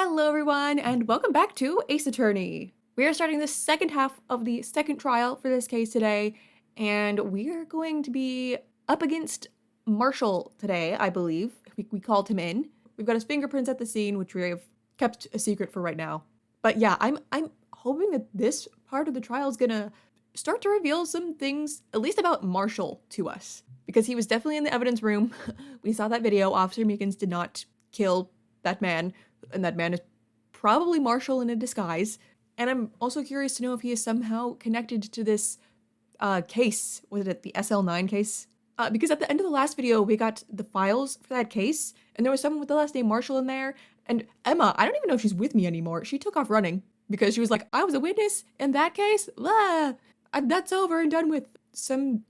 Hello everyone, and welcome back to Ace Attorney. We are starting the second half of the second trial for this case today, and we are going to be up against Marshall today, I believe. We called him in. We've got his fingerprints at the scene, which we have kept a secret for right now. But yeah, I'm hoping that this part of the trial is gonna start to reveal some things, at least about Marshall, to us. Because he was definitely in the evidence room. We saw that video. Officer Meekins did not kill that man, and that man is probably Marshall in a disguise. And I'm also curious to know if he is somehow connected to this case. Was it the SL9 case? Because at the end of the last video, we got the files for that case, and there was someone with the last name Marshall in there. And Emma, I don't even know if she's with me anymore. She took off running because she was like, I was a witness in that case. That's over and done with. Some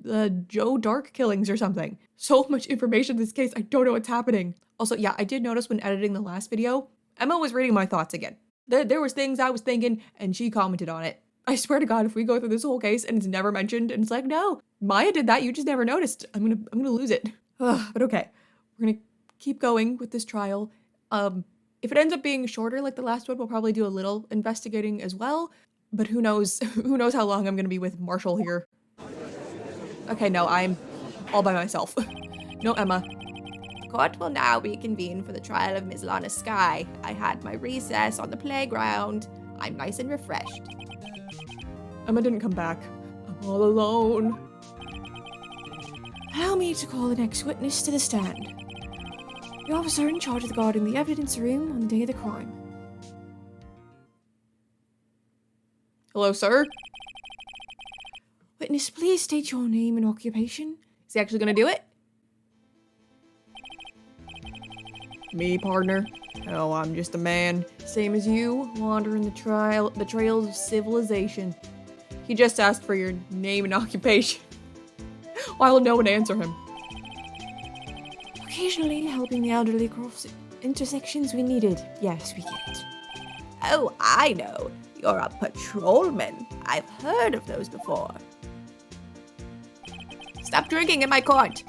Joe Dark killings or something. So much information in this case, I don't know what's happening. Also, yeah, I did notice when editing the last video, Emma was reading my thoughts again. There was things I was thinking, and she commented on it. I swear to God, if we go through this whole case and it's never mentioned, and it's like, no, Maya did that, you just never noticed, I'm gonna lose it. But okay, we're gonna keep going with this trial. If it ends up being shorter like the last one, we'll probably do a little investigating as well. But who knows how long I'm gonna be with Marshall here. Okay, no, I'm all by myself. No, Emma. The court will now reconvene for the trial of Miss Lana Skye. I had my recess on the playground. I'm nice and refreshed. Emma didn't come back. I'm all alone. Allow me to call the next witness to the stand. The officer in charge of the guard in the evidence room on the day of the crime. Hello, sir? Witness, please state your name and occupation. Is he actually gonna do it? Me, partner. Oh, I'm just a man, same as you, wandering the trails of civilization. He just asked for your name and occupation. Why will no one answer him? Occasionally helping the elderly cross intersections we needed. Yes, we get. Oh, I know. You're a patrolman. I've heard of those before. Stop drinking in my court.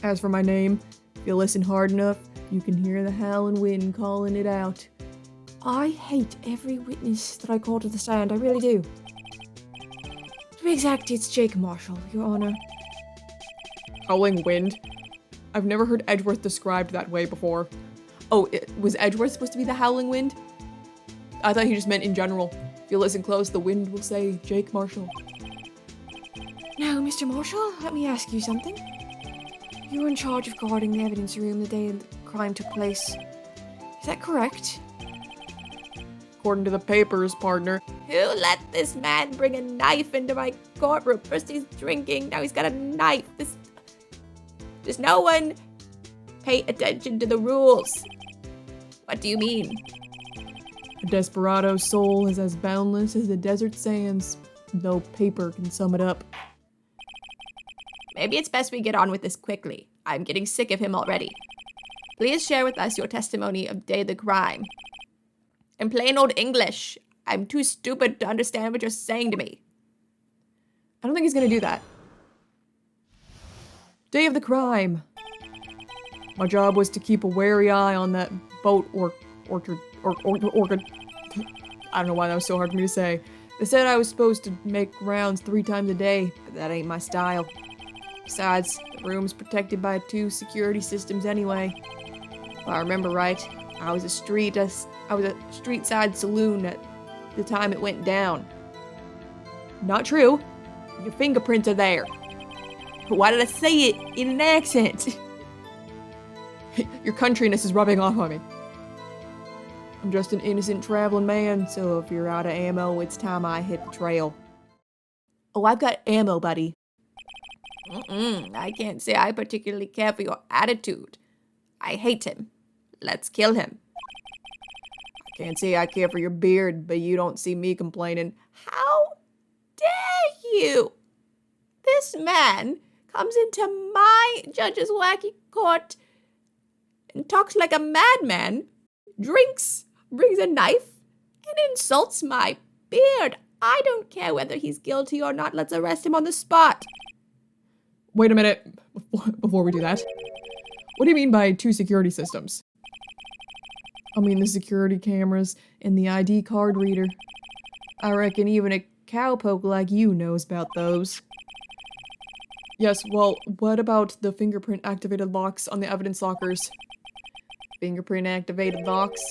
As for my name, if you listen hard enough, you can hear the howling wind calling it out. I hate every witness that I call to the stand, I really do. To be exact, it's Jake Marshall, Your Honor. Howling wind? I've never heard Edgeworth described that way before. Oh, was Edgeworth supposed to be the howling wind? I thought he just meant in general. If you listen close, the wind will say Jake Marshall. Now, Mr. Marshall, let me ask you something. You were in charge of guarding the evidence room the day the crime took place. Is that correct? According to the papers, partner. Who let this man bring a knife into my courtroom? First he's drinking, now he's got a knife. Does no one pay attention to the rules? What do you mean? A desperado's soul is as boundless as the desert sands. No paper can sum it up. Maybe it's best we get on with this quickly. I'm getting sick of him already. Please share with us your testimony of day of the crime. In plain old English. I'm too stupid to understand what you're saying to me. I don't think he's gonna do that. Day of the crime. My job was to keep a wary eye on that boat orchid. I don't know why that was so hard for me to say. They said I was supposed to make rounds 3 times a day, but that ain't my style. Besides, the room's protected by 2 security systems anyway. If I remember right, I was a street side saloon at the time it went down. Not true. Your fingerprints are there. But why did I say it in an accent? Your countryness is rubbing off on me. I'm just an innocent traveling man, so if you're out of ammo, it's time I hit the trail. Oh, I've got ammo, buddy. I can't say I particularly care for your attitude. I hate him. Let's kill him. I can't say I care for your beard, but you don't see me complaining. How dare you? This man comes into my judge's wacky court and talks like a madman, drinks, brings a knife, and insults my beard. I don't care whether he's guilty or not. Let's arrest him on the spot. Wait a minute, before we do that. What do you mean by 2 security systems? I mean, the security cameras and the ID card reader. I reckon even a cowpoke like you knows about those. Yes, well, what about the fingerprint-activated locks on the evidence lockers? Fingerprint-activated locks?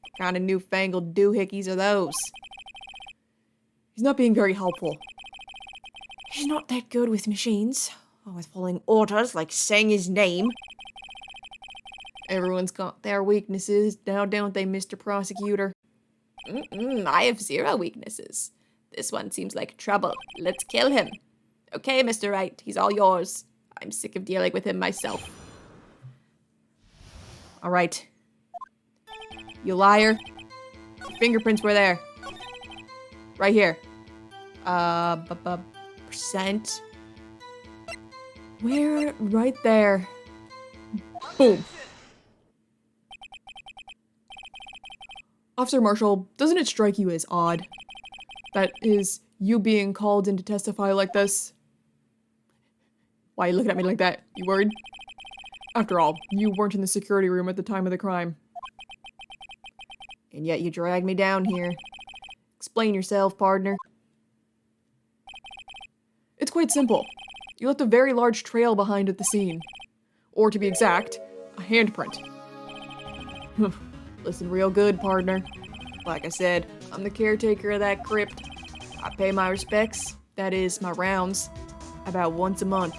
What kind of newfangled doohickeys are those? He's not being very helpful. He's not that good with machines. Always following orders like saying his name. Everyone's got their weaknesses, now don't they, Mr. Prosecutor? I have 0 weaknesses. This one seems like trouble. Let's kill him. Okay, Mr. Wright, he's all yours. I'm sick of dealing with him myself. All right. You liar. Your fingerprints were there. Right here. Percent. Where? Right there. Boom. Officer Marshall, doesn't it strike you as odd? That is, you being called in to testify like this? Why are you looking at me like that? You worried? After all, you weren't in the security room at the time of the crime. And yet you dragged me down here. Explain yourself, partner. It's quite simple. You left a very large trail behind at the scene. Or to be exact, a handprint. Listen real good, partner. Like I said, I'm the caretaker of that crypt. I pay my respects, that is, my rounds, about once a month.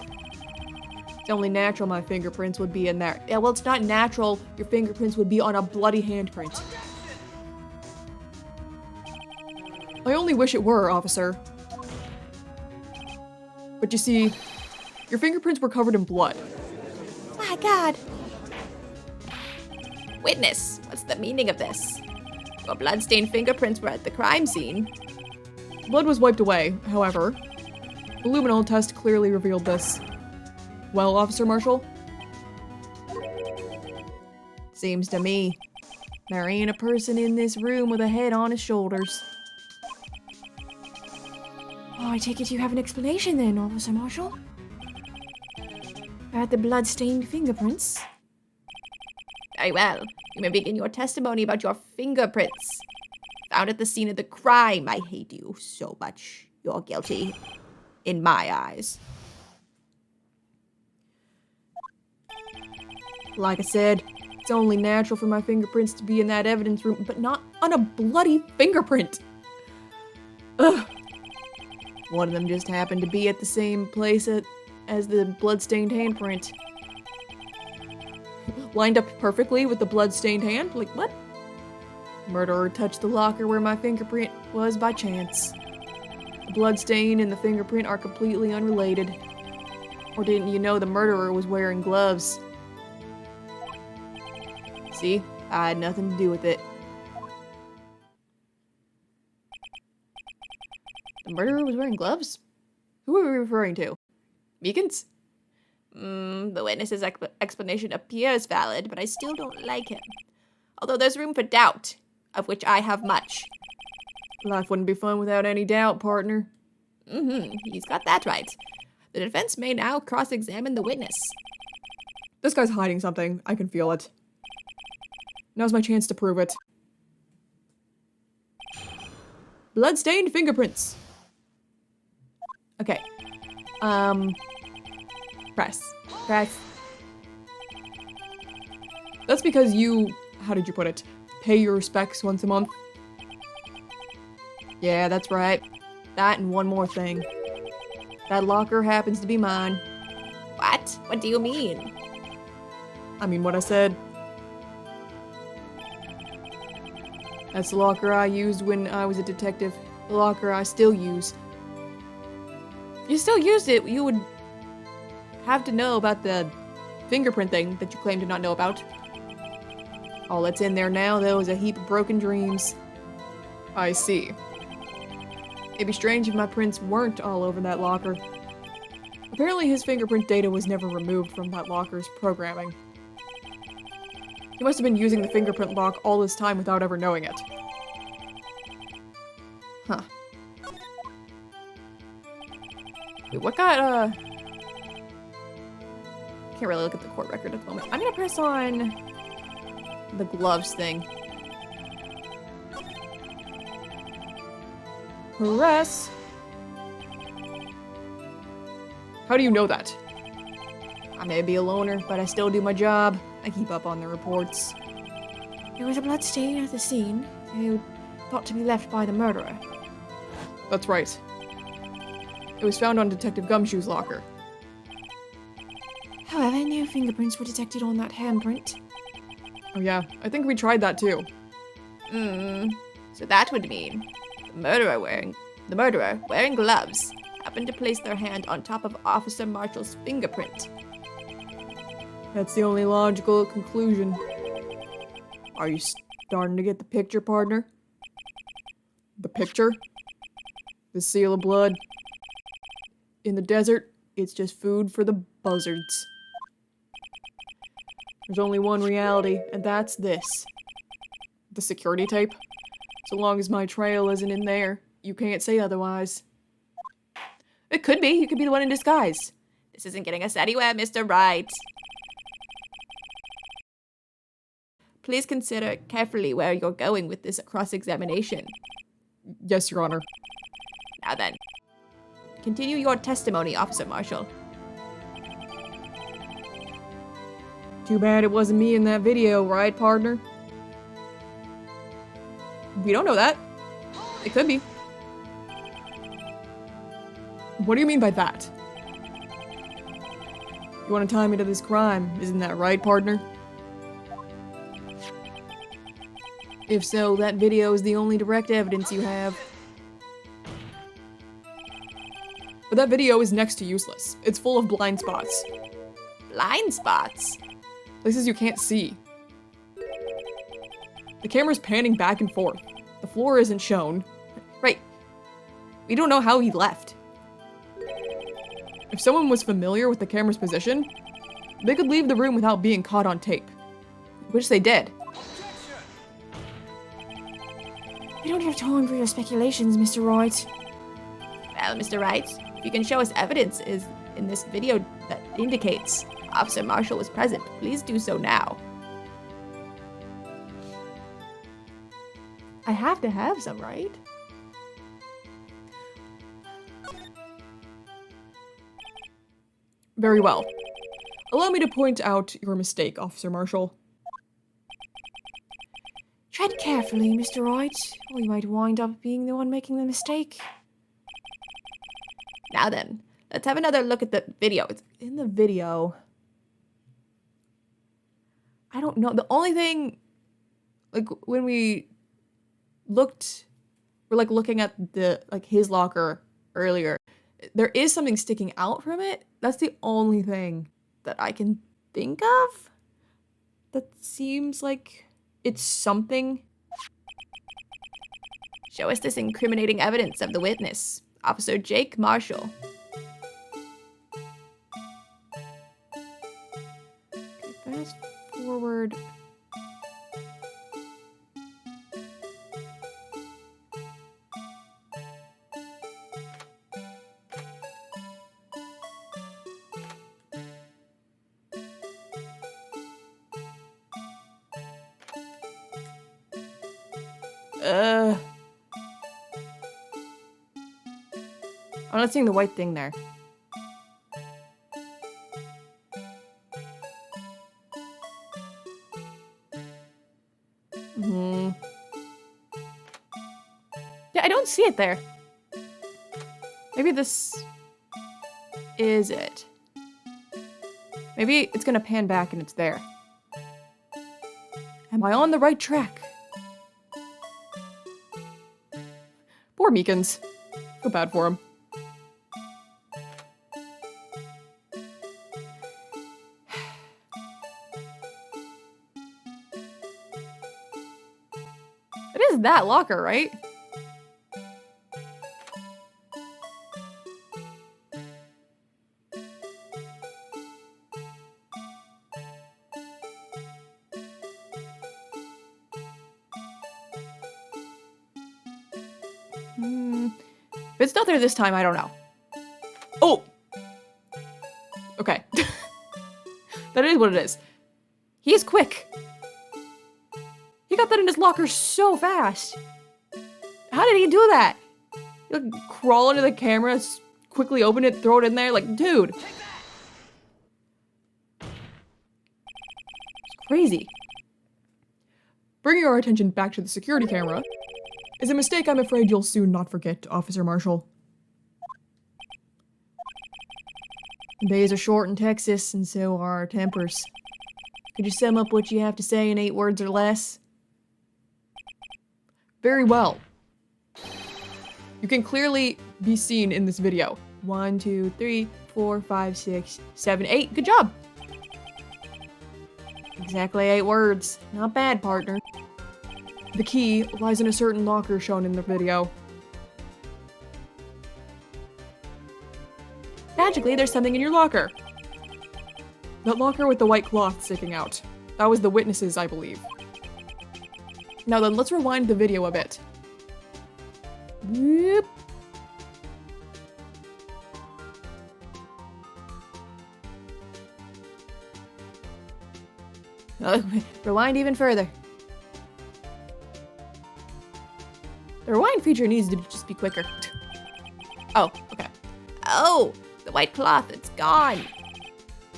It's only natural my fingerprints would be in there. Yeah, well, it's not natural your fingerprints would be on a bloody handprint. I only wish it were, officer. But you see, your fingerprints were covered in blood. My God. Witness, what's the meaning of this? Your bloodstained fingerprints were at the crime scene. Blood was wiped away, however. The luminol test clearly revealed this. Well, Officer Marshall? Seems to me there ain't a person in this room with a head on his shoulders. Oh, I take it you have an explanation then, Officer Marshall? About the blood-stained fingerprints? Very well. You may begin your testimony about your fingerprints. Found at the scene of the crime. I hate you so much. You're guilty. In my eyes. Like I said, it's only natural for my fingerprints to be in that evidence room, but not on a bloody fingerprint. Ugh. One of them just happened to be at the same place as the bloodstained handprint. Lined up perfectly with the bloodstained hand? Like, what? Murderer touched the locker where my fingerprint was by chance. The bloodstain and the fingerprint are completely unrelated. Or didn't you know the murderer was wearing gloves? See? I had nothing to do with it. The murderer was wearing gloves? Who are we referring to? Meekins? The witness's explanation appears valid, but I still don't like him. Although there's room for doubt, of which I have much. Life wouldn't be fun without any doubt, partner. He's got that right. The defense may now cross-examine the witness. This guy's hiding something. I can feel it. Now's my chance to prove it. Bloodstained fingerprints. Okay. Press. That's because you, how did you put it, pay your respects once a month? Yeah, that's right. That and one more thing. That locker happens to be mine. What? What do you mean? I mean what I said. That's the locker I used when I was a detective. The locker I still use. If you still used it, you would have to know about the fingerprint thing that you claim to not know about. All that's in there now, though, is a heap of broken dreams. I see. It'd be strange if my prints weren't all over that locker. Apparently his fingerprint data was never removed from that locker's programming. He must have been using the fingerprint lock all this time without ever knowing it. Huh. Wait, what got, Can't really look at the court record at the moment. I'm gonna press on the gloves thing. press. How do you know that? I may be a loner, but I still do my job. I keep up on the reports. There was a blood stain at the scene, thought to be left by the murderer. That's right. It was found on Detective Gumshoe's locker. However, no fingerprints were detected on that handprint. Oh yeah, I think we tried that too. So that would mean the murderer wearing gloves happened to place their hand on top of Officer Marshall's fingerprint. That's the only logical conclusion. Are you starting to get the picture, partner? The picture? The seal of blood? In the desert, it's just food for the buzzards. There's only one reality, and that's this. The security tape? So long as my trail isn't in there, you can't say otherwise. It could be. You could be the one in disguise. This isn't getting us anywhere, Mr. Wright. Please consider carefully where you're going with this cross-examination. Yes, Your Honor. Now then, continue your testimony, Officer Marshall. Too bad it wasn't me in that video, right, partner? We don't know that. It could be. What do you mean by that? You want to tie me to this crime, isn't that right, partner? If so, that video is the only direct evidence you have. But that video is next to useless. It's full of blind spots. Blind spots? Places you can't see. The camera's panning back and forth. The floor isn't shown. Right. We don't know how he left. If someone was familiar with the camera's position, they could leave the room without being caught on tape. Which they did. We don't have time for your speculations, Mr. Wright. Well, Mr. Wright, if you can show us evidence in this video that indicates Officer Marshall was present, please do so now. I have to have some, right? Very well. Allow me to point out your mistake, Officer Marshall. Tread carefully, Mr. Wright, or you might wind up being the one making the mistake. Now then, let's have another look at the video. It's In the video, I don't know. The only thing, like, when we're looking at his locker earlier, there is something sticking out from it. That's the only thing that I can think of that seems like it's something. Show us this incriminating evidence of the witness, Officer Jake Marshall. Okay, fast forward. I'm not seeing the white thing there. Yeah, I don't see it there. Maybe this is it. Maybe it's gonna pan back and it's there. Am I on the right track? Poor Meekins. Feel bad for him. It is that locker, right? If it's not there this time, I don't know. Oh! Okay. That is what it is. He is quick. He got that in his locker so fast. How did he do that? You like, crawl into the camera, quickly open it, throw it in there. Like, dude. It's crazy. Bringing our attention back to the security camera is a mistake I'm afraid you'll soon not forget, Officer Marshall. The days are short in Texas, and so are our tempers. Could you sum up what you have to say in 8 words or less? Very well. You can clearly be seen in this video. 1, 2, 3, 4, 5, 6, 7, 8. Good job! Exactly 8 words. Not bad, partner. The key lies in a certain locker shown in the video. Magically, there's something in your locker. That locker with the white cloth sticking out. That was the witnesses, I believe. Now then, let's rewind the video a bit. Whoop. Rewind even further. The rewind feature needs to just be quicker. Oh, okay. Oh, the white cloth, it's gone.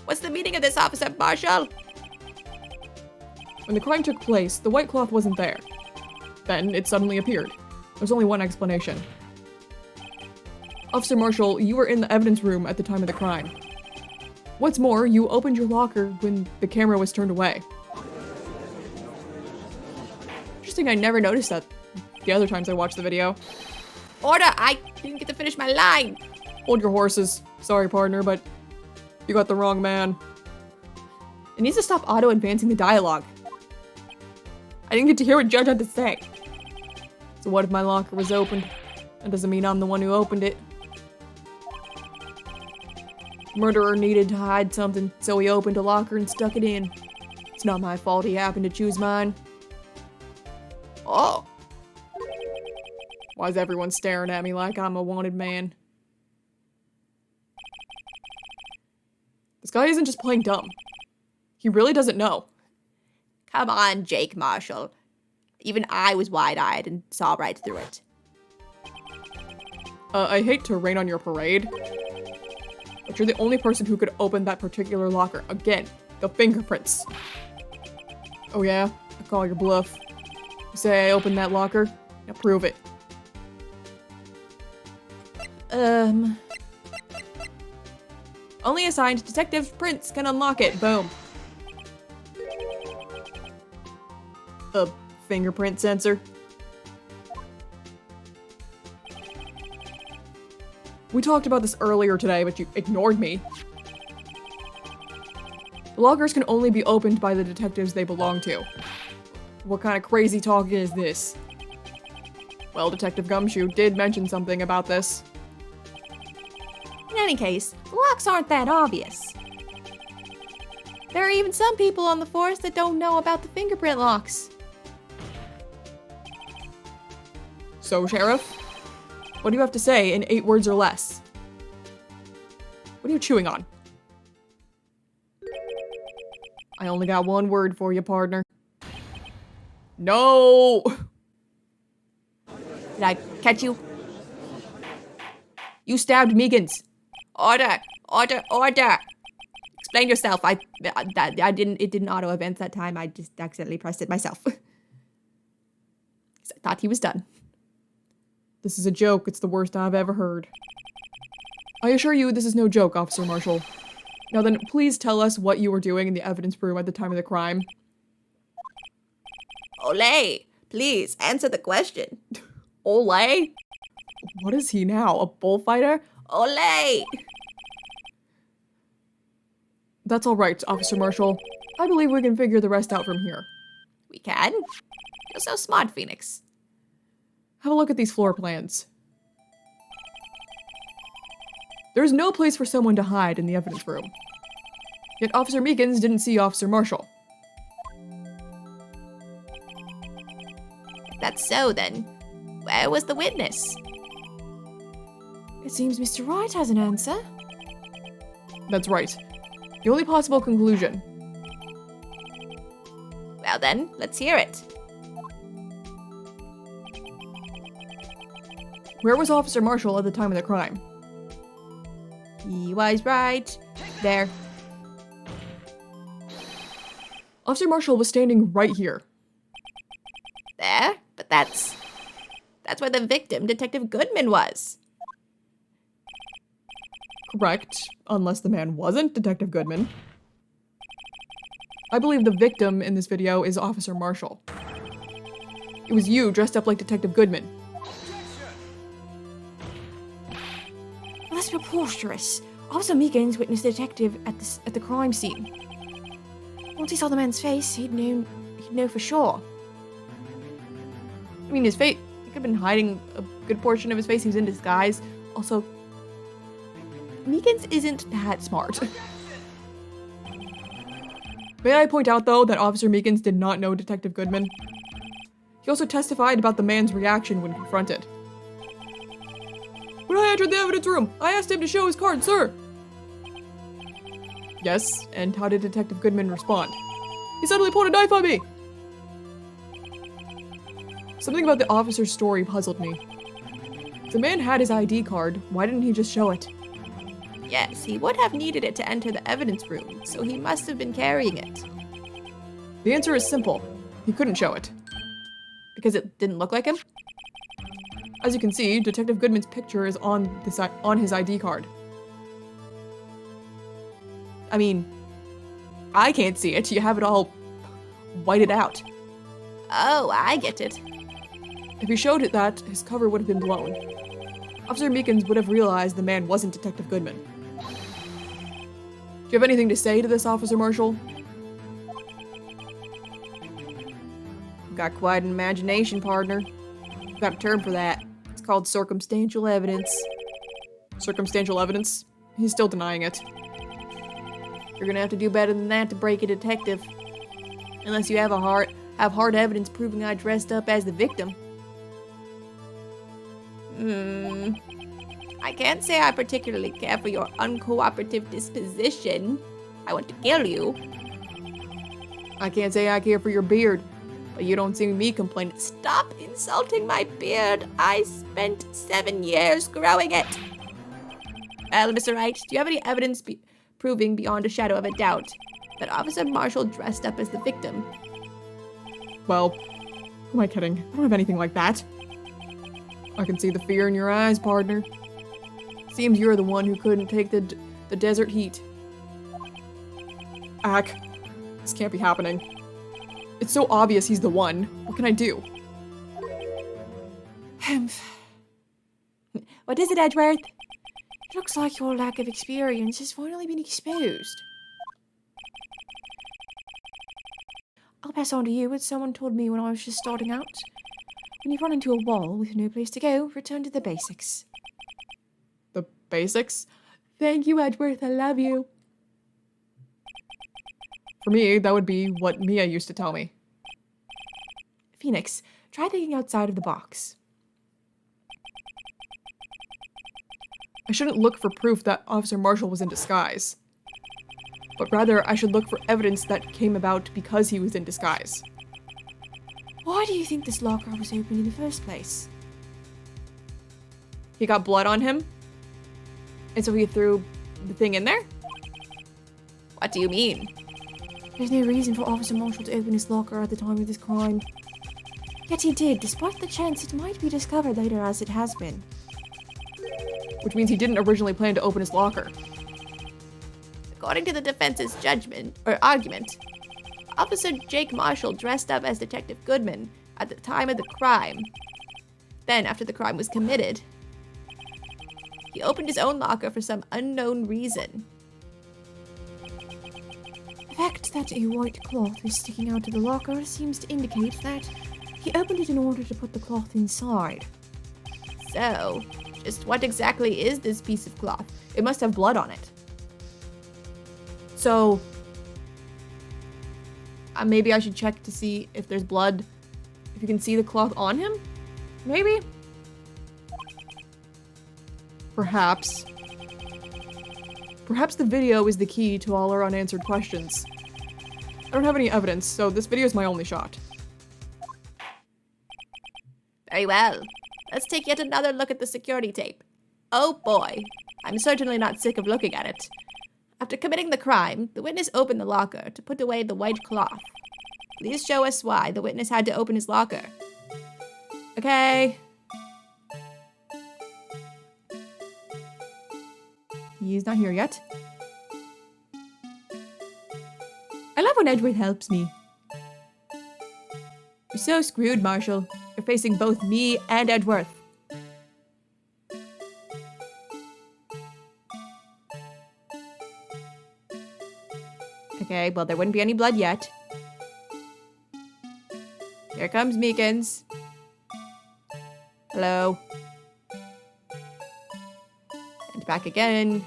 What's the meaning of this, Officer Marshall? When the crime took place, the white cloth wasn't there. Then it suddenly appeared. There's only one explanation. Officer Marshall, you were in the evidence room at the time of the crime. What's more, you opened your locker when the camera was turned away. Interesting, I never noticed that the other times I watched the video. Order, I didn't get to finish my line. Hold your horses. Sorry, partner, but you got the wrong man. It needs to stop auto-advancing the dialogue. I didn't get to hear what Judge had to say. So what if my locker was opened? That doesn't mean I'm the one who opened it. Murderer needed to hide something, so he opened a locker and stuck it in. It's not my fault he happened to choose mine. Oh. Why is everyone staring at me like I'm a wanted man? This guy isn't just playing dumb. He really doesn't know. Come on, Jake Marshall. Even I was wide-eyed and saw right through it. I hate to rain on your parade, but you're the only person who could open that particular locker. Again, the fingerprints. Oh yeah? I call your bluff. You say I opened that locker? Now prove it. Only assigned Detective Prince can unlock it. Boom. A fingerprint sensor. We talked about this earlier today, but you ignored me. The lockers can only be opened by the detectives they belong to. What kind of crazy talk is this? Well, Detective Gumshoe did mention something about this. In any case, the locks aren't that obvious. There are even some people on the force that don't know about the fingerprint locks. So, Sheriff, what do you have to say in 8 words or less? What are you chewing on? I only got 1 word for you, partner. No! Did I catch you? You stabbed Meegans. Order! Order! Order! Explain yourself. I didn't. It didn't auto advance that time. I just accidentally pressed it myself. 'Cause I thought he was done. This is a joke. It's the worst I've ever heard. I assure you, this is no joke, Officer Marshall. Now then, please tell us what you were doing in the evidence room at the time of the crime. Olay! Please answer the question. Olay? What is he now, a bullfighter? Olay! That's all right, Officer Marshall. I believe we can figure the rest out from here. We can? You're so smart, Phoenix. Have a look at these floor plans. There's no place for someone to hide in the evidence room. Yet Officer Meekins didn't see Officer Marshall. If that's so, then where was the witness? It seems Mr. Wright has an answer. That's right. The only possible conclusion. Well then, let's hear it. Where was Officer Marshall at the time of the crime? He was right there. Officer Marshall was standing right here. There? But that's where the victim, Detective Goodman, was. Correct, unless the man wasn't Detective Goodman. I believe the victim in this video is Officer Marshall. It was you dressed up like Detective Goodman. Well, that's preposterous. Officer Meekins witnessed the detective at the crime scene. Once he saw the man's face, he'd know for sure. I mean, his face, he could have been hiding a good portion of his face. He was in disguise. Also, Meekins isn't that smart. May I point out, though, that Officer Meekins did not know Detective Goodman? He also testified about the man's reaction when confronted. When I entered the evidence room, I asked him to show his card, sir. Yes, and how did Detective Goodman respond? He suddenly pulled a knife on me! Something about the officer's story puzzled me. If the man had his ID card, why didn't he just show it? Yes, he would have needed it to enter the evidence room, so he must have been carrying it. The answer is simple. He couldn't show it. Because it didn't look like him? As you can see, Detective Goodman's picture is on his ID card. I mean, I can't see it. You have it all whited out. Oh, I get it. If he showed it that, his cover would have been blown. Officer Meekins would have realized the man wasn't Detective Goodman. Do you have anything to say to this, Officer Marshall? You've got quite an imagination, partner. I've got a term for that. It's called circumstantial evidence. Circumstantial evidence? He's still denying it. You're gonna have to do better than that to break a detective. Unless you have hard evidence proving I dressed up as the victim. I can't say I particularly care for your uncooperative disposition. I want to kill you. I can't say I care for your beard, but you don't see me complaining. Stop insulting my beard. I spent 7 years growing it. Well, Mr. Wright, do you have any evidence proving beyond a shadow of a doubt that Officer Marshall dressed up as the victim? Well, who am I kidding? I don't have anything like that. I can see the fear in your eyes, partner. Seems you're the one who couldn't take the desert heat. Ack. This can't be happening. It's so obvious he's the one. What can I do? What is it, Edgeworth? It looks like your lack of experience has finally been exposed. I'll pass on to you what someone told me when I was just starting out. When you run into a wall with no place to go, return to the basics. The basics? Thank you, Edgeworth. I love you. For me, that would be what Mia used to tell me. Phoenix, try thinking outside of the box. I shouldn't look for proof that Officer Marshall was in disguise. But rather, I should look for evidence that came about because he was in disguise. Why do you think this locker was open in the first place? He got blood on him, and so he threw the thing in there? What do you mean? There's no reason for Officer Marshall to open his locker at the time of this crime. Yet he did, despite the chance it might be discovered later as it has been. Which means he didn't originally plan to open his locker. According to the defense's argument, Officer Jake Marshall dressed up as Detective Goodman at the time of the crime. Then, after the crime was committed, he opened his own locker for some unknown reason. The fact that a white cloth is sticking out of the locker seems to indicate that he opened it in order to put the cloth inside. So, just what exactly is this piece of cloth? It must have blood on it. So, maybe I should check to see if there's blood, if you can see the cloth on him? Maybe? Perhaps. Perhaps the video is the key to all our unanswered questions. I don't have any evidence, so this video is my only shot. Very well. Let's take yet another look at the security tape. Oh boy, I'm certainly not sick of looking at it. After committing the crime, the witness opened the locker to put away the white cloth. Please show us why the witness had to open his locker. Okay. He's not here yet. I love when Edward helps me. You're so screwed, Marshall. You're facing both me and Edworth. Okay, well, there wouldn't be any blood yet. Here comes Meekins. Hello. And back again.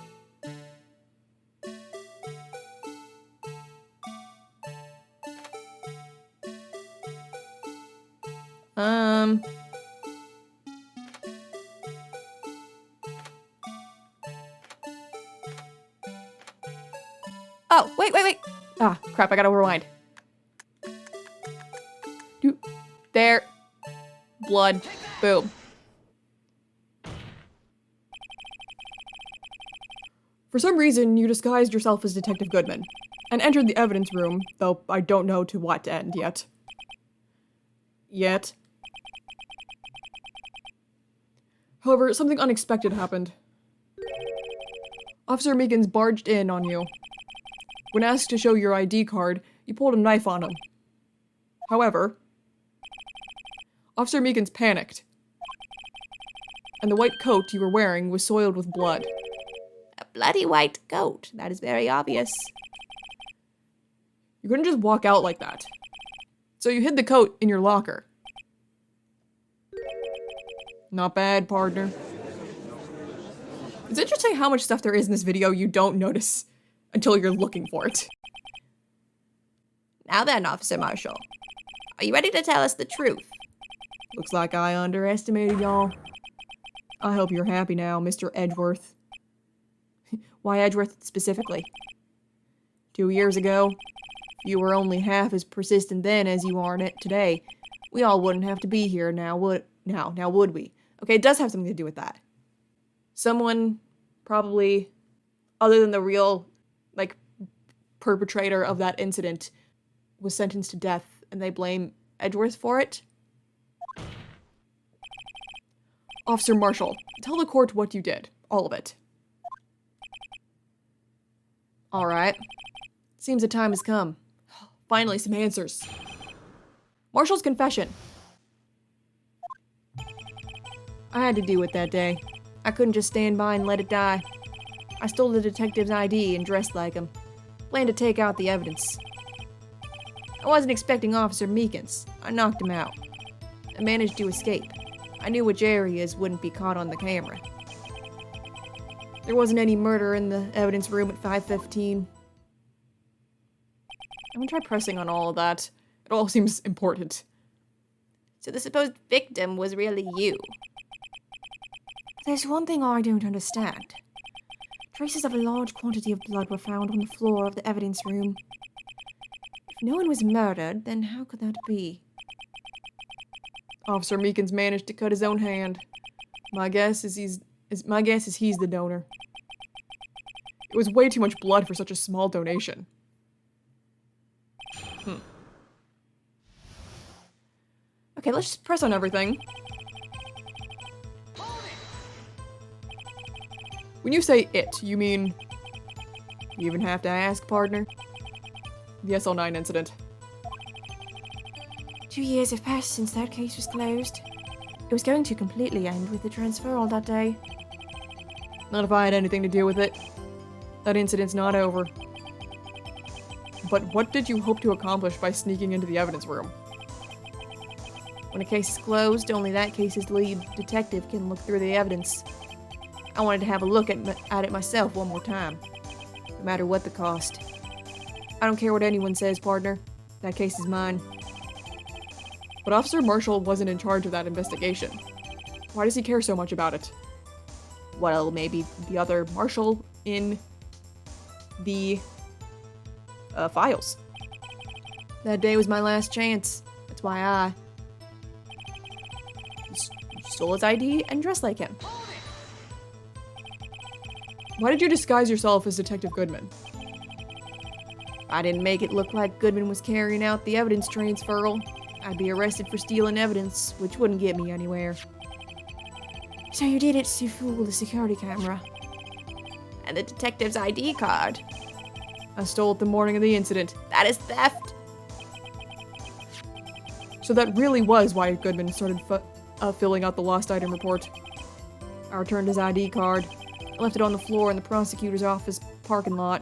Oh, wait. Ah, crap, I gotta rewind. There. Blood. Boom. For some reason, you disguised yourself as Detective Goodman and entered the evidence room, though I don't know to what end yet. However, something unexpected happened. Officer Meekins barged in on you. When asked to show your ID card, you pulled a knife on him. However, Officer Meekins panicked, and the white coat you were wearing was soiled with blood. A bloody white coat. That is very obvious. You couldn't just walk out like that. So you hid the coat in your locker. Not bad, partner. It's interesting how much stuff there is in this video you don't notice until you're looking for it. Now then, Officer Marshall. Are you ready to tell us the truth? Looks like I underestimated y'all. I hope you're happy now, Mr. Edgeworth. Why Edgeworth specifically? 2 years ago, you were only half as persistent then as you are today. We all wouldn't have to be here now, would we? Okay, it does have something to do with that. Someone, probably, other than the real, perpetrator of that incident, was sentenced to death, and they blame Edgeworth for it. Officer Marshall, tell the court what you did. All of it. Alright. Seems the time has come. Finally, some answers. Marshall's confession. I had to do it that day. I couldn't just stand by and let it die. I stole the detective's ID and dressed like him. Planned to take out the evidence. I wasn't expecting Officer Meekins. I knocked him out. I managed to escape. I knew which areas wouldn't be caught on the camera. There wasn't any murder in the evidence room at 5:15. I'm gonna try pressing on all of that. It all seems important. So the supposed victim was really you. There's one thing I don't understand. Traces of a large quantity of blood were found on the floor of the evidence room. If no one was murdered, then how could that be? Officer Meekins managed to cut his own hand. My guess is he's the donor. It was way too much blood for such a small donation. Okay, let's just press on everything. When you say it, you mean... You even have to ask, partner? The SL9 incident. 2 years have passed since that case was closed. It was going to completely end with the transferal that day. Not if I had anything to do with it. That incident's not over. But what did you hope to accomplish by sneaking into the evidence room? When a case is closed, only that case's lead detective can look through the evidence. I wanted to have a look at it myself one more time, no matter what the cost. I don't care what anyone says, partner. That case is mine. But Officer Marshall wasn't in charge of that investigation. Why does he care so much about it? Well, maybe the other Marshall in the files. That day was my last chance. That's why I stole his ID, and dressed like him. Why did you disguise yourself as Detective Goodman? I didn't make it look like Goodman was carrying out the evidence transferal. I'd be arrested for stealing evidence, which wouldn't get me anywhere. So you did it to fool the security camera. And the detective's ID card. I stole it the morning of the incident. That is theft. So that really was why Goodman started filling out the lost item report. I returned his ID card. I left it on the floor in the prosecutor's office parking lot.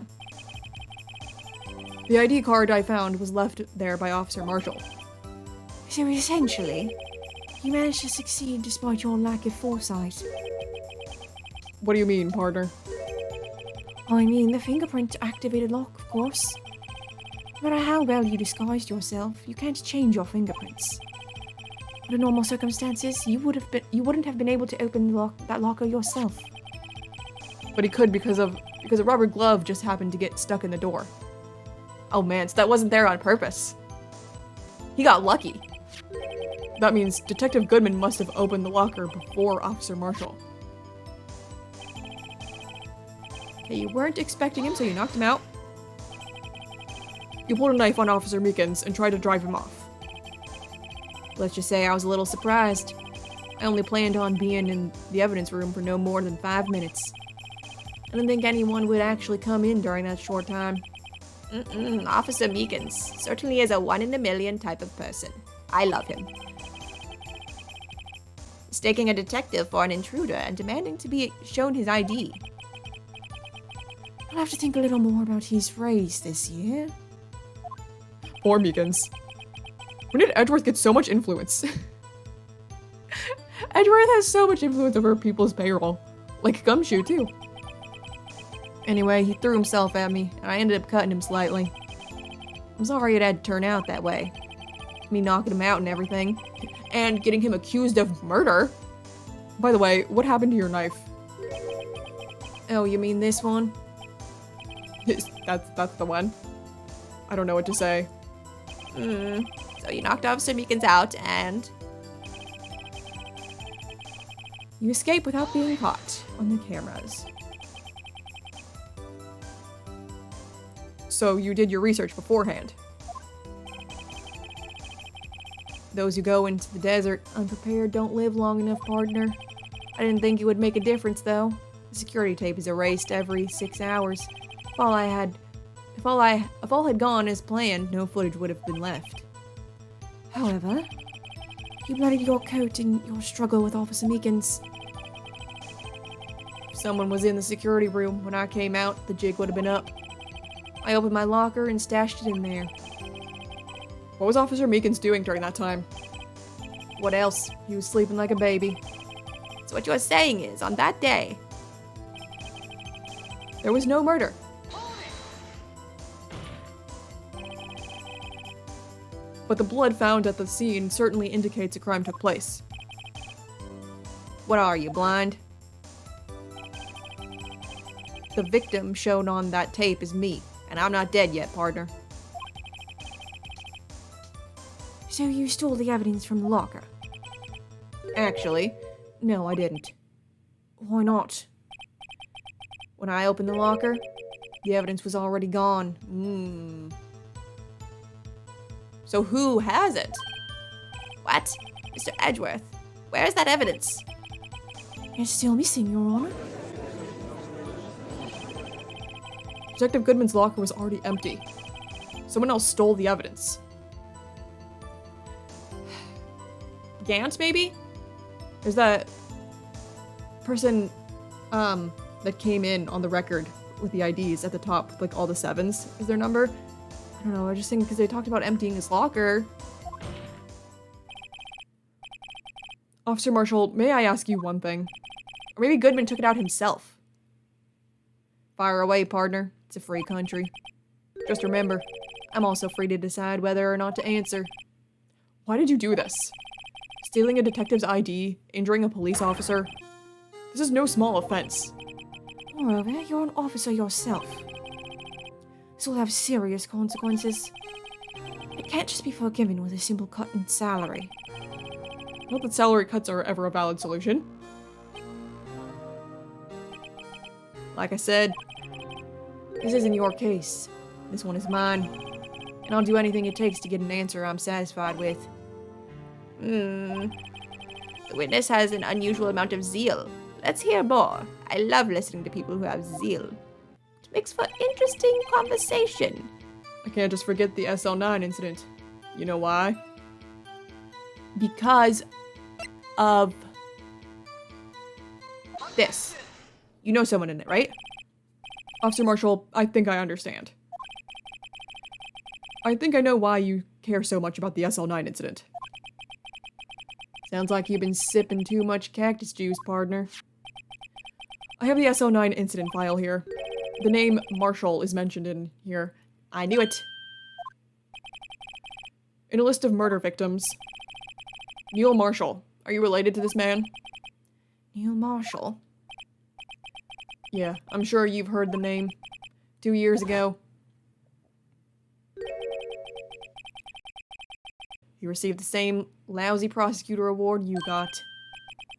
The ID card I found was left there by Officer Marshall. So essentially, you managed to succeed despite your lack of foresight. What do you mean, partner? I mean, the fingerprint activated lock, of course. No matter how well you disguised yourself, you can't change your fingerprints. Under normal circumstances, you wouldn't have been able to open that locker yourself. But he could because a rubber glove just happened to get stuck in the door. Oh man, so that wasn't there on purpose. He got lucky. That means Detective Goodman must have opened the locker before Officer Marshall. Okay, you weren't expecting him, so you knocked him out. You pulled a knife on Officer Meekins and tried to drive him off. Let's just say I was a little surprised. I only planned on being in the evidence room for no more than 5 minutes. I didn't think anyone would actually come in during that short time. Officer Meekins certainly is a one-in-a-million type of person. I love him. Mistaking a detective for an intruder and demanding to be shown his ID. I'll have to think a little more about his race this year. Poor Meekins. When did Edgeworth get so much influence? Edgeworth has so much influence over people's payroll. Like Gumshoe, too. Anyway, he threw himself at me, and I ended up cutting him slightly. I'm sorry it had to turn out that way. Me knocking him out and everything. And getting him accused of murder. By the way, what happened to your knife? Oh, you mean this one? That's the one. I don't know what to say. So you knocked Officer Meekins out and... You escape without being caught on the cameras. So you did your research beforehand. Those who go into the desert unprepared don't live long enough, partner. I didn't think it would make a difference, though. The security tape is erased every 6 hours. If all had gone as planned, no footage would have been left. However, you bloodied your coat in your struggle with Officer Meekins. If someone was in the security room when I came out, the jig would have been up. I opened my locker and stashed it in there. What was Officer Meekins doing during that time? What else? He was sleeping like a baby. So what you're saying is, on that day... There was no murder. But the blood found at the scene certainly indicates a crime took place. What are you, blind? The victim shown on that tape is me, and I'm not dead yet, partner. So you stole the evidence from the locker? Actually, no, I didn't. Why not? When I opened the locker, the evidence was already gone. So who has it? What? Mr. Edgeworth, where is that evidence? It's still missing, Your Honor. Detective Goodman's locker was already empty. Someone else stole the evidence. Gant, maybe? There's that person that came in on the record with the IDs at the top, like all the 7s is their number. I don't know, I just think because they talked about emptying his locker. Officer Marshall, may I ask you one thing? Or maybe Goodman took it out himself. Fire away, partner. It's a free country. Just remember, I'm also free to decide whether or not to answer. Why did you do this? Stealing a detective's ID, injuring a police officer. This is no small offense. Moreover, you're an officer yourself. This will have serious consequences. It can't just be forgiven with a simple cut in salary. Not that salary cuts are ever a valid solution. Like I said, this isn't your case. This one is mine. And I'll do anything it takes to get an answer I'm satisfied with. The witness has an unusual amount of zeal. Let's hear more. I love listening to people who have zeal. It makes for interesting conversation. I can't just forget the SL9 incident. You know why? Because of This. You know someone in it, right? Officer Marshall, I think I understand. I think I know why you care so much about the SL9 incident. Sounds like you've been sipping too much cactus juice, partner. I have the SL9 incident file here. The name Marshall is mentioned in here. I knew it. In a list of murder victims, Neil Marshall. Are you related to this man? Neil Marshall? Yeah, I'm sure you've heard the name. 2 years ago, he received the same lousy prosecutor award you got.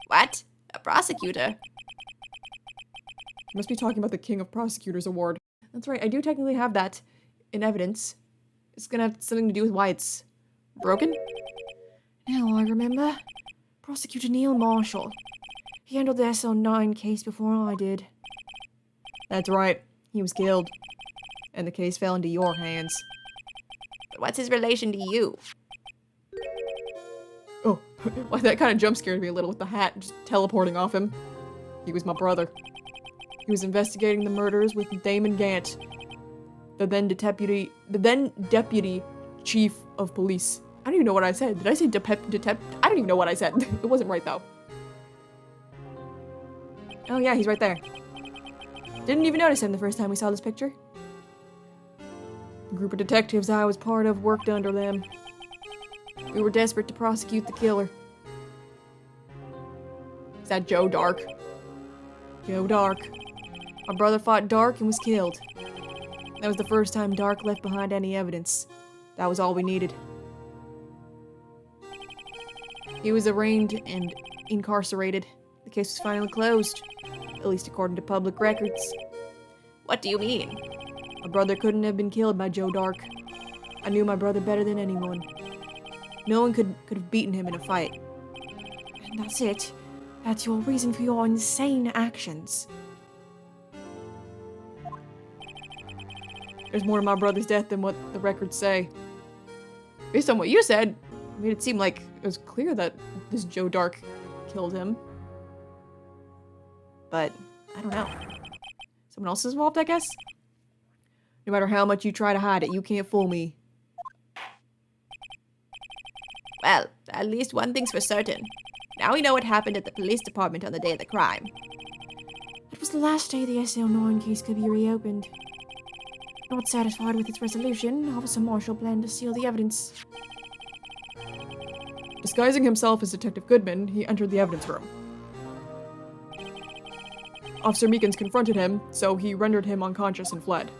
What? A prosecutor? You must be talking about the King of Prosecutors award. That's right, I do technically have that in evidence. It's gonna have something to do with why it's broken? Now I remember. Prosecutor Neil Marshall. He handled the SL9 case before I did. That's right, he was killed. And the case fell into your hands. But what's his relation to you? Oh, well, that kind of jump scared me a little with the hat just teleporting off him. He was my brother. He was investigating the murders with Damon Gant, the then deputy chief of police. I don't even know what I said. Did I say I don't even know what I said. It wasn't right though. Oh yeah, he's right there. Didn't even notice him the first time we saw this picture. The group of detectives I was part of worked under them. We were desperate to prosecute the killer. Is that Joe Dark? Joe Dark. My brother fought Dark and was killed. That was the first time Dark left behind any evidence. That was all we needed. He was arraigned and incarcerated. The case was finally closed, at least according to public records. What do you mean? My brother couldn't have been killed by Joe Dark. I knew my brother better than anyone. No one could have beaten him in a fight. And that's it. That's your reason for your insane actions. There's more to my brother's death than what the records say. Based on what you said, it made it seem like it was clear that this Joe Dark killed him. But, I don't know. Someone else is involved, I guess? No matter how much you try to hide it, you can't fool me. Well, at least one thing's for certain. Now we know what happened at the police department on the day of the crime. It was the last day the SL9 case could be reopened. Not satisfied with its resolution, Officer Marshall planned to steal the evidence. Disguising himself as Detective Goodman, he entered the evidence room. Officer Meekins confronted him, so he rendered him unconscious and fled.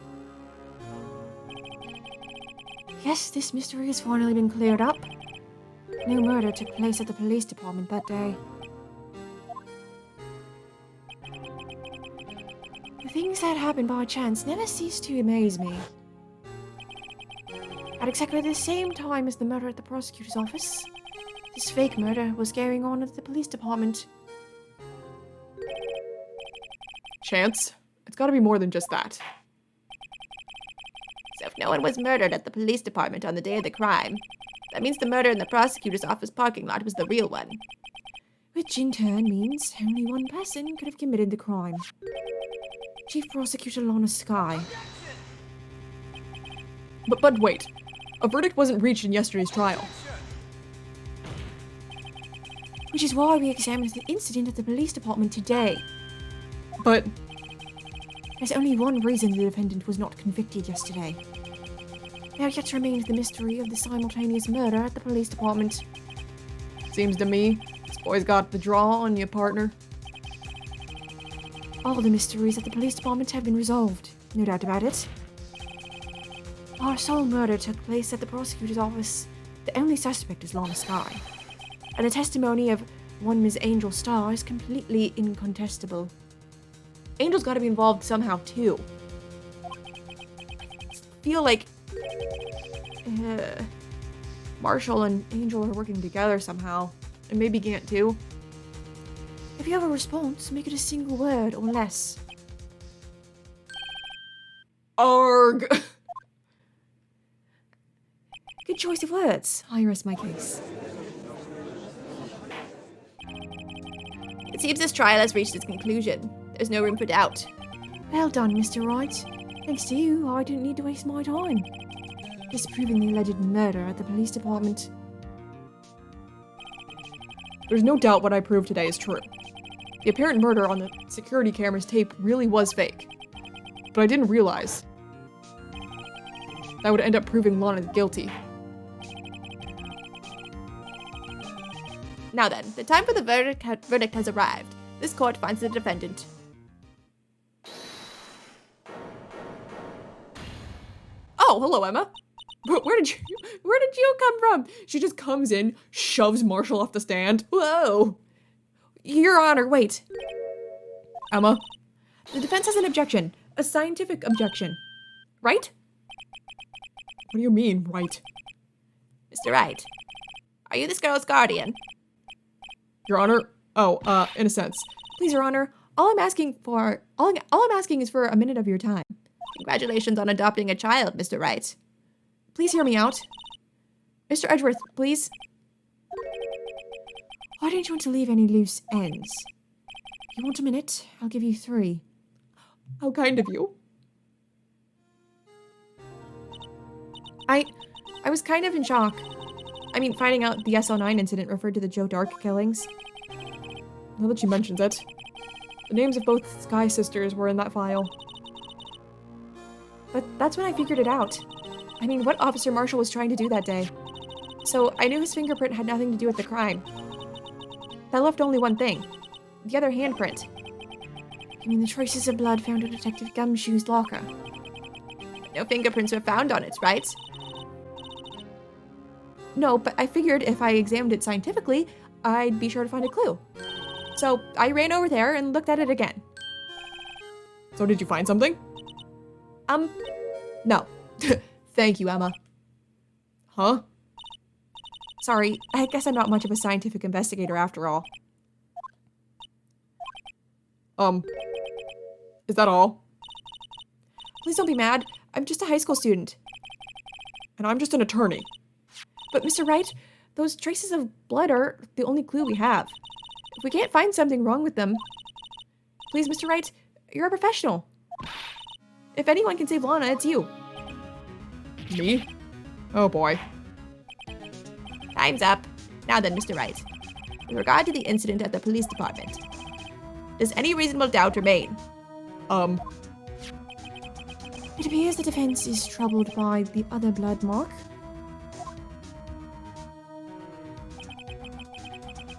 Yes, this mystery has finally been cleared up. No murder took place at the police department that day. The things that happen by chance never cease to amaze me. At exactly the same time as the murder at the prosecutor's office, this fake murder was going on at the police department. Chance? It's gotta be more than just that. So if no one was murdered at the police department on the day of the crime, that means the murder in the prosecutor's office parking lot was the real one. Which in turn means only one person could have committed the crime. Chief Prosecutor Lana Skye. But wait. A verdict wasn't reached in yesterday's trial. Which is why we examined the incident at the police department today. But There's only one reason the defendant was not convicted yesterday. Now yet remains the mystery of the simultaneous murder at the police department. seems to me, this boy's got the draw on you, partner. All the mysteries at the police department have been resolved, no doubt about it. Our sole murder took place at the prosecutor's office. The only suspect is Lana Skye. and the testimony of one Ms. Angel Starr is completely incontestable. Angel's gotta be involved somehow, too. Feel like Marshall and Angel are working together somehow. And maybe Gant, too. If you have a response, make it a single word or less. Arg! Good choice of words. I rest my case. It seems this trial has reached its conclusion. There's no room for doubt. Well done, Mr. Wright. Thanks to you, I didn't need to waste my time disproving the alleged murder at the police department. There's no doubt what I proved today is true. The apparent murder on the security camera's tape really was fake. But I didn't realize that would end up proving Lana guilty. Now then, the time for the verdict has arrived. This court finds the defendant. Oh, hello, Emma. Where did you come from? She just comes in, shoves Marshall off the stand. Whoa. Your Honor, wait. Emma? The defense has an objection. A scientific objection. Right? What do you mean, right? Mr. Wright, are you this girl's guardian? Your Honor? Oh, in a sense. Please, Your Honor, all I'm asking is for a minute of your time. Congratulations on adopting a child, Mr. Wright. Please hear me out. Mr. Edgeworth, please. I don't want to leave any loose ends. You want a minute? I'll give you 3. How kind of you. I was kind of in shock. I mean, finding out the SL9 incident referred to the Joe Dark killings. Now that she mentions it. The names of both Sky sisters were in that file. But that's when I figured it out. I mean, what Officer Marshall was trying to do that day. So I knew his fingerprint had nothing to do with the crime. That left only one thing. The other handprint. You mean the traces of blood found in Detective Gumshoe's locker? No fingerprints were found on it, right? No, but I figured if I examined it scientifically, I'd be sure to find a clue. So I ran over there and looked at it again. So did you find something? No. Thank you, Emma. Huh? Sorry, I guess I'm not much of a scientific investigator after all. Is that all? Please don't be mad. I'm just a high school student. And I'm just an attorney. But Mr. Wright, those traces of blood are the only clue we have. If we can't find something wrong with them... Please, Mr. Wright, you're a professional. If anyone can save Lana, it's you. Me? Oh boy. Time's up. Now then, Mr. Wright. With regard to the incident at the police department, does any reasonable doubt remain? It appears the defense is troubled by the other blood mark.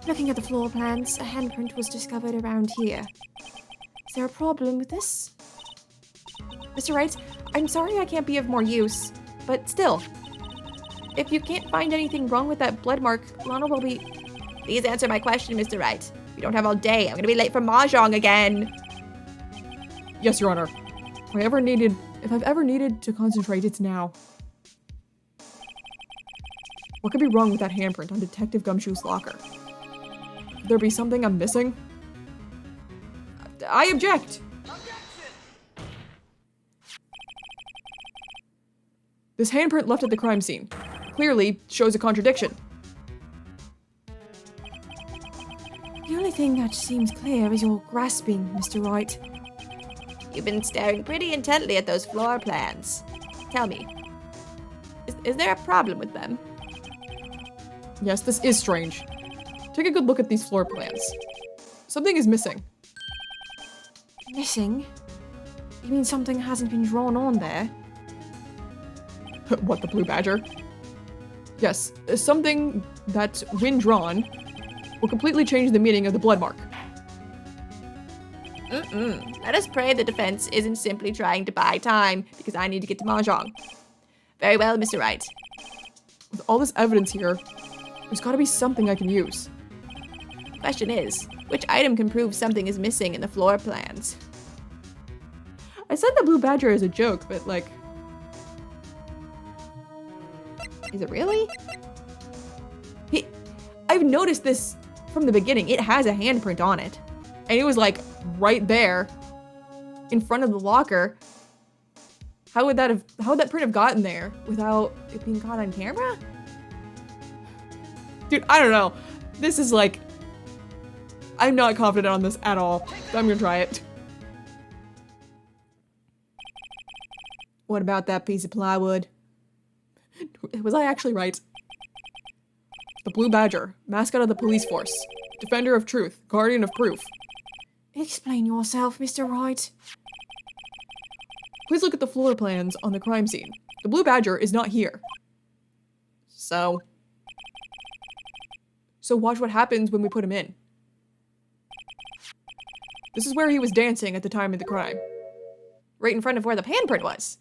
Looking at the floor plans, a handprint was discovered around here. Is there a problem with this? Mr. Wright, I'm sorry I can't be of more use, but still, if you can't find anything wrong with that blood mark, Lana will be... Please answer my question, Mr. Wright. We don't have all day. I'm gonna be late for Mahjong again. Yes, Your Honor. If I've ever needed to concentrate, it's now. What could be wrong with that handprint on Detective Gumshoe's locker? Could there be something I'm missing? I object! This handprint left at the crime scene clearly shows a contradiction. The only thing that seems clear is your grasping, Mr. Wright. You've been staring pretty intently at those floor plans. Tell me, is there a problem with them? Yes, this is strange. Take a good look at these floor plans. Something is missing. Missing? You mean something hasn't been drawn on there? What, the blue badger? Yes, something that, when drawn, will completely change the meaning of the blood mark. Let us pray the defense isn't simply trying to buy time because I need to get to Mahjong. Very well, Mr. Wright. With all this evidence here, There's gotta be something I can use. Question is, which item can prove something is missing in the floor plans? I said the blue badger as a joke, but like... Is it really? I've noticed this from the beginning. It has a handprint on it. And it was like right there in front of the locker. How would that print have gotten there without it being caught on camera? Dude, I don't know. This is like, I'm not confident on this at all. I'm gonna try it. What about that piece of plywood? Was I actually right? The Blue Badger, mascot of the police force, defender of truth, guardian of proof. Explain yourself, Mr. Wright. Please look at the floor plans on the crime scene. The Blue Badger is not here. So watch what happens when we put him in. This is where he was dancing at the time of the crime. Right in front of where the handprint was.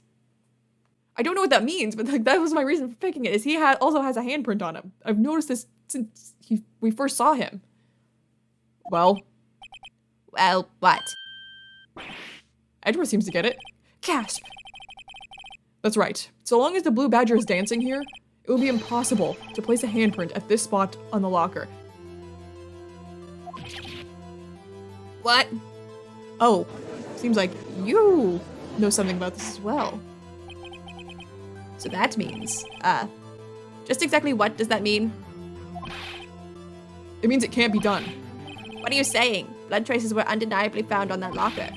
I don't know what that means, but like that was my reason for picking it, is he also has a handprint on him. I've noticed this since we first saw him. Well, What? Edward seems to get it. Gasp! That's right. So long as the Blue Badger is dancing here, it will be impossible to place a handprint at this spot on the locker. What? Oh, seems like you know something about this as well. So that means, just exactly what does that mean? It means it can't be done. What are you saying? Blood traces were undeniably found on that locker.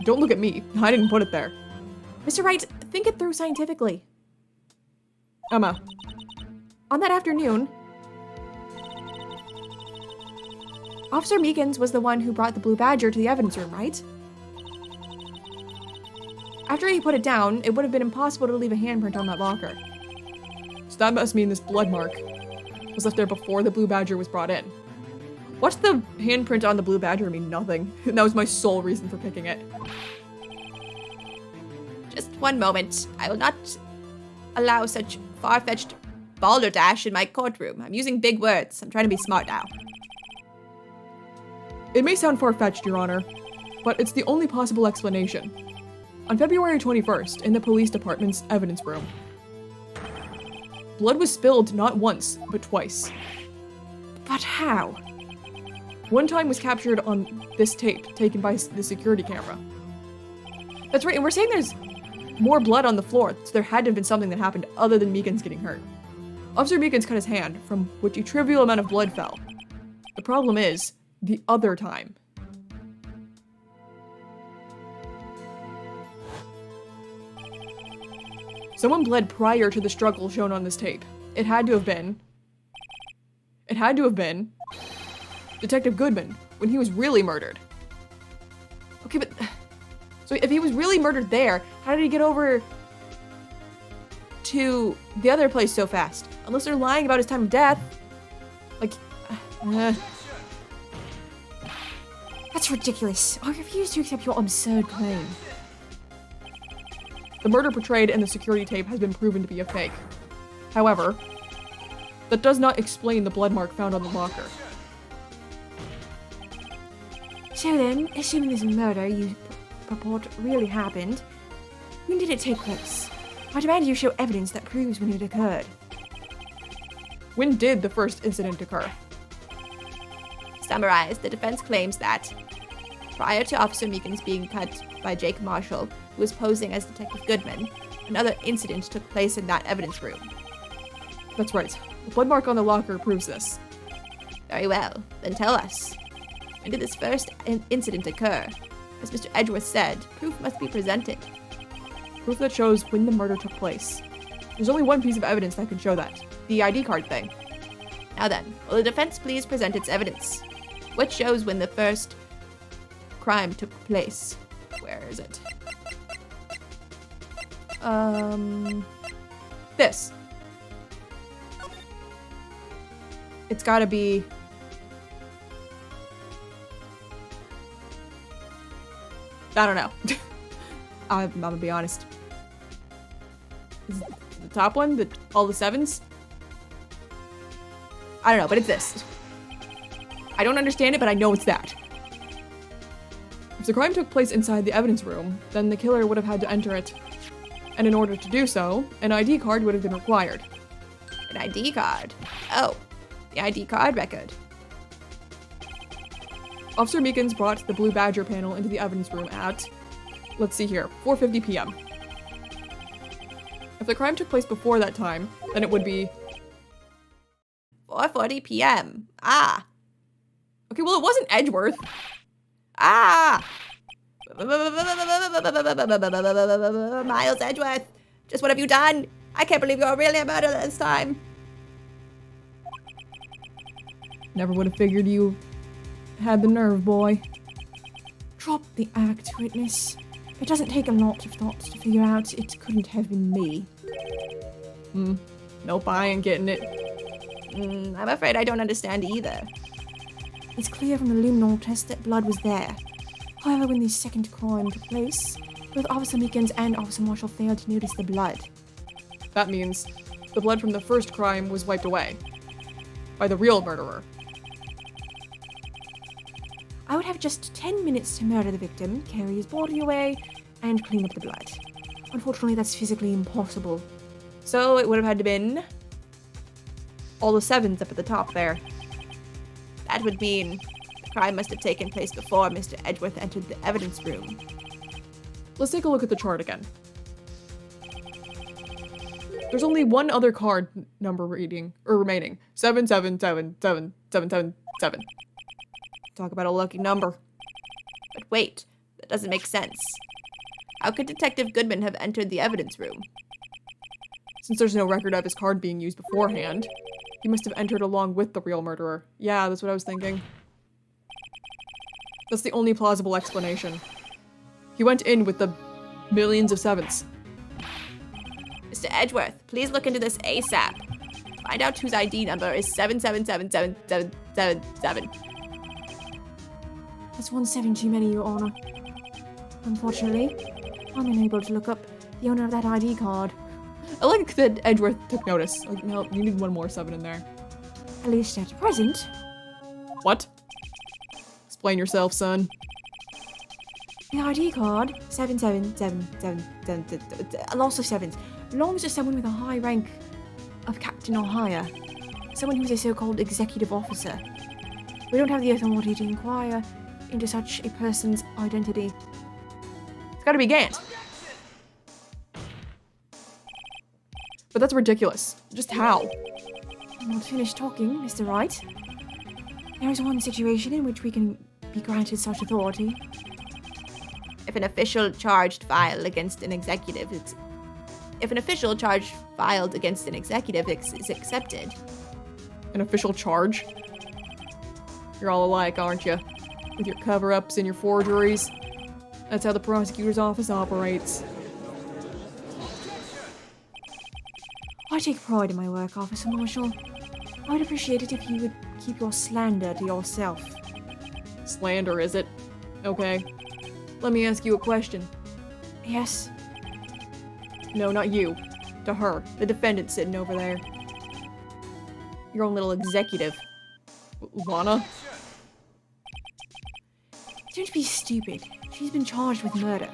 Don't look at me. I didn't put it there. Mr. Wright, think it through scientifically. Emma. On that afternoon, Officer Meekins was the one who brought the Blue Badger to the evidence room, right? After he put it down, it would have been impossible to leave a handprint on that locker. So that must mean this blood mark was left there before the Blue Badger was brought in. What's the handprint on the Blue Badger mean? Nothing. And that was my sole reason for picking it. Just one moment. I will not allow such far-fetched balderdash in my courtroom. I'm using big words. I'm trying to be smart now. It may sound far-fetched, Your Honor, but it's the only possible explanation. On February 21st, in the police department's evidence room, blood was spilled not once, but twice. But how? One time was captured on this tape taken by the security camera. That's right, and we're saying there's more blood on the floor, so there had to have been something that happened other than Meekins getting hurt. Officer Meekins cut his hand, from which a trivial amount of blood fell. The problem is, the other time. Someone bled prior to the struggle shown on this tape. It had to have been Detective Goodman, when he was really murdered. Okay, but... So if he was really murdered there, how did he get over to the other place so fast? Unless they're lying about his time of death. Like... That's ridiculous. I refuse to accept your absurd claim. The murder portrayed in the security tape has been proven to be a fake. However, that does not explain the blood mark found on the locker. So then, assuming this murder you purport really happened, when did it take place? I demand you show evidence that proves when it occurred. When did the first incident occur? Summarized, the defense claims that prior to Officer Meekins being cut by Jake Marshall, who was posing as Detective Goodman, another incident took place in that evidence room. That's right. The blood mark on the locker proves this. Very well. Then tell us. When did this first incident occur? As Mr. Edgeworth said, proof must be presented. Proof that shows when the murder took place. There's only one piece of evidence that can show that. The ID card thing. Now then, will the defense please present its evidence? What shows when the first crime took place? Where is it? This. It's gotta be... I don't know. I'm gonna be honest. Is it the top one? All the sevens? I don't know, but it's this. I don't understand it, but I know it's that. If the crime took place inside the evidence room, then the killer would have had to enter it. And in order to do so, an ID card would have been required. An ID card. Oh, the ID card record. Officer Meekins brought the Blue Badger panel into the evidence room at, let's see here, 4:50 p.m. If the crime took place before that time, then it would be 4:40 p.m. Ah. okay, well, it wasn't Edgeworth. Ah! Miles Edgeworth, just what have you done? I can't believe you're really a murderer this time. Never would have figured you had the nerve, boy. Drop the act, witness. It doesn't take a lot of thought to figure out it couldn't have been me. Nope, I ain't getting it. I'm afraid I don't understand either. It's clear from the luminol test that blood was there. However, when the second crime took place, both Officer Meekins and Officer Marshall failed to notice the blood. That means the blood from the first crime was wiped away by the real murderer. I would have just 10 minutes to murder the victim, carry his body away, and clean up the blood. Unfortunately, that's physically impossible. So it would have had to been all the 7s up at the top there. That would mean the crime must have taken place before Mr. Edgeworth entered the evidence room. Let's take a look at the chart again. There's only one other card number remaining. 77777777. Talk about a lucky number. But wait, that doesn't make sense. How could Detective Goodman have entered the evidence room? Since there's no record of his card being used beforehand, he must have entered along with the real murderer. Yeah, that's what I was thinking. That's the only plausible explanation. He went in with the millions of 7s. Mr. Edgeworth, please look into this ASAP. Find out whose ID number is 777777. That's 1 7 too many, Your Honor. Unfortunately, I'm unable to look up the owner of that ID card. I like that Edgeworth took notice. Like, no, you need one more 7 in there. At least at present. What? Explain yourself, son. The ID card, 777777, a loss of 7s, belongs to someone with a high rank of captain or higher. Someone who's a so-called executive officer. We don't have the authority to inquire into such a person's identity. It's gotta be Gant. But that's ridiculous. Just how? I'm not finished talking, Mr. Wright. There is one situation in which we can be granted such authority. If an official charge filed against an executive is accepted. An official charge? You're all alike, aren't you? With your cover-ups and your forgeries. That's how the prosecutor's office operates. I take pride in my work, Officer Marshall. I would appreciate it if you would keep your slander to yourself. Slander, is it? Okay. Let me ask you a question. Yes? No, not you. To her, the defendant sitting over there. Your own little executive. Lana? Don't be stupid. She's been charged with murder.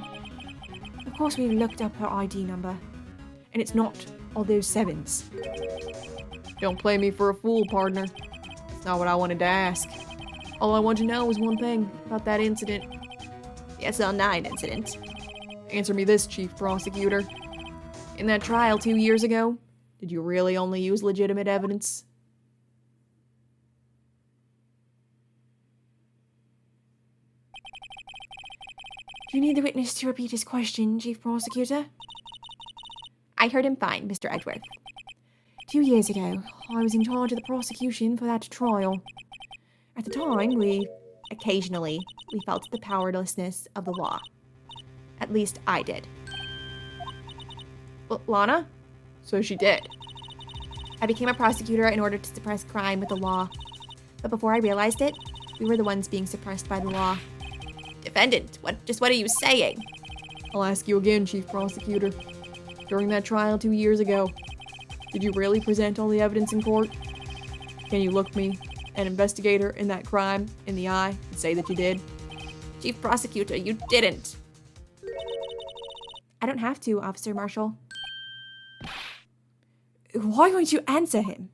Of course we've looked up her ID number. And it's not all those 7s. Don't play me for a fool, partner. That's not what I wanted to ask. All I want to know is one thing about that incident. The SL9 incident. Answer me this, Chief Prosecutor. In that trial 2 years ago, did you really only use legitimate evidence? Do you need the witness to repeat his question, Chief Prosecutor? I heard him fine, Mr. Edgeworth. 2 years ago, I was in charge of the prosecution for that trial. At the time, Occasionally, we felt the powerlessness of the law. At least I did. Well, Lana? So she did. I became a prosecutor in order to suppress crime with the law. But before I realized it, we were the ones being suppressed by the law. Defendant, what are you saying? I'll ask you again, Chief Prosecutor. During that trial 2 years ago, did you really present all the evidence in court? Can you look me, an investigator in that crime, in the eye and say that you did? Chief Prosecutor, you didn't. I don't have to, Officer Marshall. Why won't you answer him?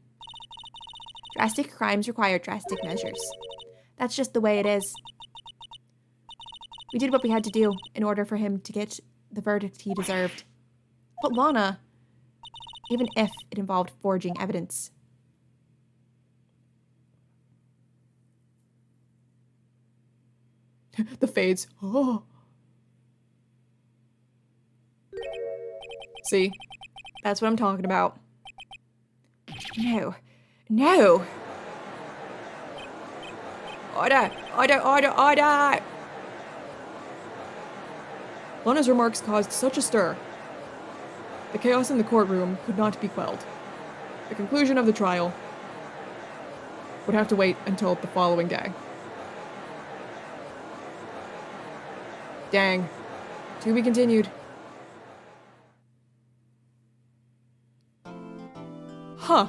Drastic crimes require drastic measures. That's just the way it is. We did what we had to do in order for him to get the verdict he deserved. But Lana, even if it involved forging evidence. The fades. Oh. See? That's what I'm talking about. No. No! Order! Order! Order! Order! Lana's remarks caused such a stir. The chaos in the courtroom could not be quelled. The conclusion of the trial would have to wait until the following day. Dang. To be continued. Huh.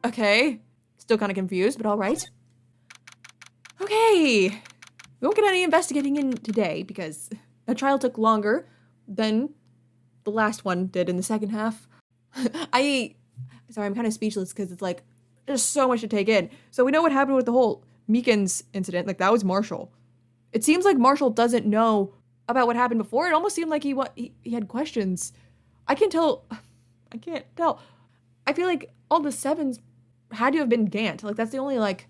Okay. Still kind of confused, but alright. Okay. We won't get any investigating in today because that trial took longer than the last one did in the second half. Sorry, I'm kind of speechless because it's like, there's so much to take in. So we know what happened with the whole Meekins incident. Like, that was Marshall. It seems like Marshall doesn't know about what happened before. It almost seemed like he had questions. I can't tell. I feel like all the sevens had to have been Gant. Like, that's the only, like,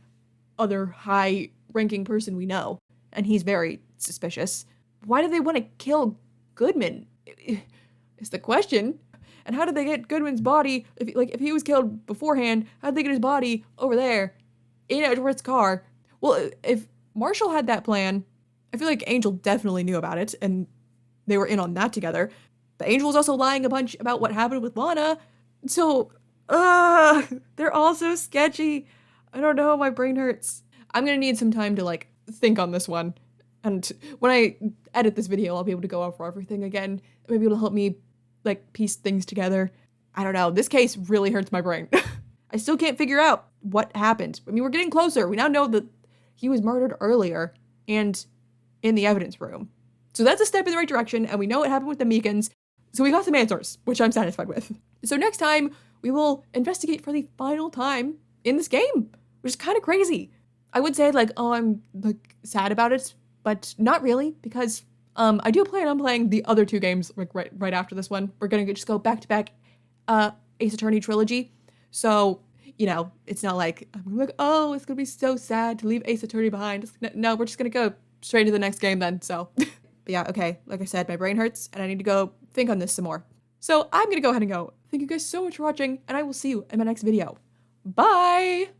other high-ranking person we know. And he's very suspicious. Why do they want to kill Goodman? Is the question. And how did they get Goodman's body? If he was killed beforehand, how did they get his body over there in Edward's car? Well, if Marshall had that plan, I feel like Angel definitely knew about it, and they were in on that together. But Angel was also lying a bunch about what happened with Lana. So, they're all so sketchy. I don't know, my brain hurts. I'm gonna need some time to, like, think on this one. And when I edit this video, I'll be able to go over everything again. Maybe it'll help me, like, piece things together. I don't know. This case really hurts my brain. I still can't figure out what happened. I mean, we're getting closer. We now know that he was murdered earlier and in the evidence room. So that's a step in the right direction, and we know what happened with the Meekins. So we got some answers, which I'm satisfied with. So next time, we will investigate for the final time in this game, which is kind of crazy. I would say, like, oh, I'm, like, sad about it, but not really, because I do plan on playing the other two games, like, right after this one. We're gonna just go back-to-back Ace Attorney trilogy. So, you know, it's not like, I'm like, oh, it's gonna be so sad to leave Ace Attorney behind. No, we're just gonna go straight to the next game then, so. But yeah, okay, like I said, my brain hurts, and I need to go think on this some more. So I'm gonna go ahead and go. Thank you guys so much for watching, and I will see you in my next video. Bye!